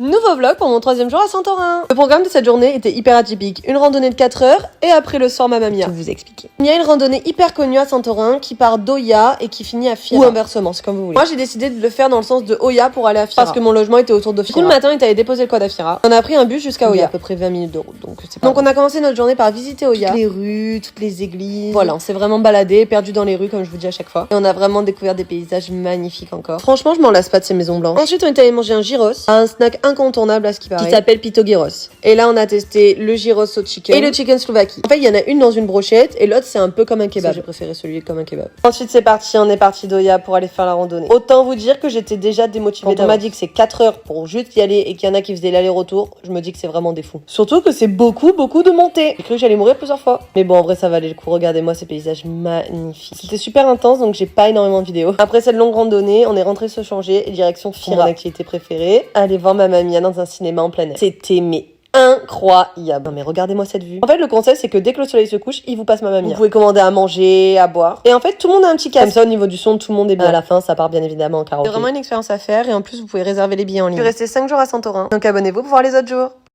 Nouveau vlog pour mon 3e jour à Santorin. Le programme de cette journée était hyper atypique. Une randonnée de 4 heures et après le soir Mamma Mia. Je vais vous expliquer. Il y a une randonnée hyper connue à Santorin qui part d'Oya et qui finit à Fira. Ou inversement, c'est comme vous voulez. Moi j'ai décidé de le faire dans le sens de Oya pour aller à Fira. Parce que mon logement était autour de Fira. Du coup, le matin, on est allé déposer le quad à Fira. On a pris un bus jusqu'à Oya. À peu près 20 minutes de route. Donc c'est pas Donc on a commencé notre journée par visiter Oya. Toutes les rues, toutes les églises. Voilà, on s'est vraiment baladé, perdu dans les rues comme je vous dis à chaque fois. Et on a vraiment découvert des paysages magnifiques encore. Franchement, je m'en lasse pas de ces maisons blanches. Ensuite, on est allé manger un gyros, un snack incontournable à ce qui paraît, qui s'appelle Pito Gyros. Et là, on a testé le gyros au chicken et le chicken slovakie. En fait, il y en a une dans une brochette et l'autre, c'est un peu comme un kebab. J'ai préféré celui comme un kebab. Ensuite, c'est parti, on est parti d'Oya pour aller faire la randonnée. Autant vous dire que j'étais déjà démotivée. Quand on m'a dit que c'est 4 heures pour juste y aller et qu'il y en a qui faisaient l'aller-retour, je me dis que c'est vraiment des fous. Surtout que c'est beaucoup de montées. J'ai cru que j'allais mourir plusieurs fois. Mais bon, en vrai, ça valait le coup. Regardez-moi ces paysages magnifiques. C'était super intense, donc j'ai pas énormément de vidéos. Après cette longue randonnée, on est rentré se changer et direction Fira. Mon activité préférée, aller voir Mamma Mia dans un cinéma en plein air. C'était incroyable. Non mais regardez-moi cette vue. En fait, le conseil, c'est que dès que le soleil se couche, il vous passe Mamma Mia. Vous pouvez commander à manger, à boire. Et en fait, tout le monde a un petit casque. Comme ça, au niveau du son, tout le monde est bien. À la fin, ça part bien évidemment en karaoké. C'est vraiment une expérience à faire et en plus, vous pouvez réserver les billets en ligne. Je suis restée 5 jours à Santorin. Donc abonnez-vous pour voir les autres jours.